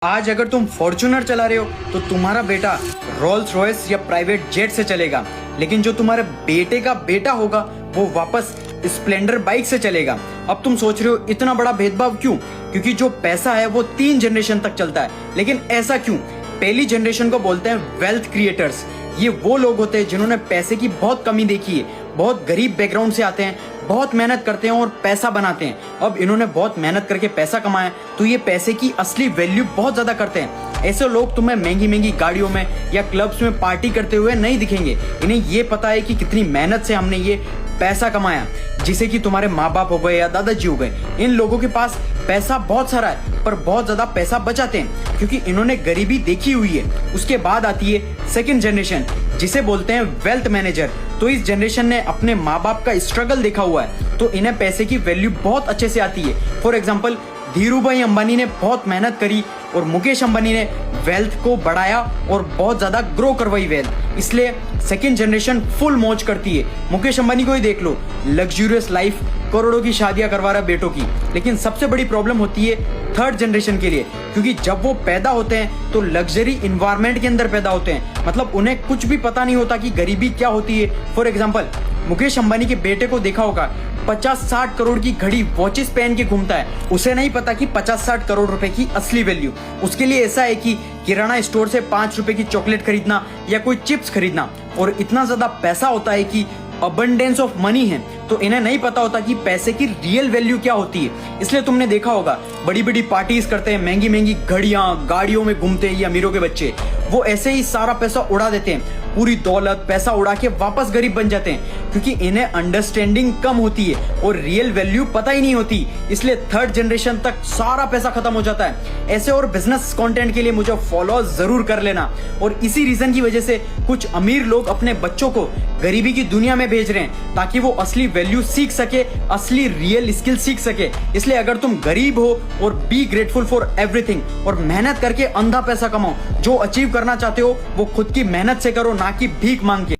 आज अगर तुम फॉर्च्यूनर चला रहे हो तो तुम्हारा बेटा रोल्स रॉयस या प्राइवेट जेट से चलेगा, लेकिन जो तुम्हारे बेटे का बेटा होगा वो वापस स्प्लेंडर बाइक से चलेगा। अब तुम सोच रहे हो इतना बड़ा भेदभाव क्यों? क्योंकि जो पैसा है वो 3 जनरेशन तक चलता है। लेकिन ऐसा क्यों? पहली जनरेशन को बोलते हैं वेल्थ क्रिएटर्स। ये वो लोग होते हैं जिन्होंने पैसे की बहुत कमी देखी है, बहुत गरीब बैकग्राउंड से आते हैं, बहुत मेहनत करते हैं और पैसा बनाते हैं। अब इन्होंने बहुत मेहनत करके पैसा कमाया तो ये पैसे की असली वैल्यू बहुत ज्यादा करते हैं। ऐसे लोग तुम्हें महंगी महंगी गाड़ियों में या क्लब्स में पार्टी करते हुए नहीं दिखेंगे। इन्हें ये पता है कि कितनी मेहनत से हमने ये पैसा कमाया, जिसे कि तुम्हारे माँ बाप हो गए या दादाजी हो गए। इन लोगों के पास पैसा बहुत सारा है पर बहुत ज्यादा पैसा बचाते हैं क्योंकि इन्होंने गरीबी देखी हुई है। उसके बाद आती है सेकंड जनरेशन, जिसे बोलते हैं वेल्थ मैनेजर। तो इस जनरेशन ने अपने माँ बाप का स्ट्रगल देखा हुआ है तो इन्हें पैसे की वैल्यू बहुत अच्छे से आती है। फॉर एग्जाम्पल, धीरूभाई अंबानी ने बहुत मेहनत करी और मुकेश अंबानी ने वेल्थ को बढ़ाया और बहुत ज्यादा ग्रो करवाई वेल्थ। इसलिए सेकंड जनरेशन फुल मौज करती है। मुकेश अंबानी को ही देख लो, लग्जूरियस लाइफ, करोड़ों की शादियां करवा रहा बेटों की। लेकिन सबसे बड़ी प्रॉब्लम होती है थर्ड जनरेशन के लिए, क्योंकि जब वो पैदा होते हैं तो लग्जरी इन्वायरमेंट के अंदर पैदा होते हैं। मतलब उन्हें कुछ भी पता नहीं होता कि गरीबी क्या होती है। फॉर एग्जाम्पल, मुकेश अंबानी के बेटे को देखा होगा 50-60 करोड़ की घड़ी वॉचेस पहन के घूमता है। उसे नहीं पता कि 50-60 करोड़ रुपए की असली वैल्यू उसके लिए ऐसा है कि किराना स्टोर से 5 रुपए की चॉकलेट खरीदना या कोई चिप्स खरीदना। और इतना ज्यादा पैसा होता है कि अबंडेंस ऑफ मनी है, तो इन्हें नहीं पता होता कि पैसे की रियल वैल्यू क्या होती है। इसलिए तुमने देखा होगा बड़ी बड़ी पार्टीज करते हैं, महंगी महंगी घड़ियां गाड़ियों में घूमते हैं ये अमीरों के बच्चे। वो ऐसे ही सारा पैसा उड़ा देते हैं, पूरी दौलत पैसा उड़ा के वापस गरीब बन जाते हैं, क्योंकि इन्हें अंडरस्टैंडिंग कम होती है और रियल वैल्यू पता ही नहीं होती। इसलिए थर्ड जनरेशन तक सारा पैसा खत्म हो जाता है। ऐसे और बिजनेस कंटेंट के लिए मुझे फॉलो जरूर कर लेना। और इसी रीजन की वजह से कुछ अमीर लोग अपने बच्चों को गरीबी की दुनिया में भेज रहे हैं ताकि वो असली वैल्यू सीख सके, असली रियल स्किल सीख सके। इसलिए अगर तुम गरीब हो और बी ग्रेटफुल फॉर एवरीथिंग और मेहनत करके अंधा पैसा कमाओ। जो अचीव करना चाहते हो वो खुद की मेहनत से करो, ना कि भीख मांग के।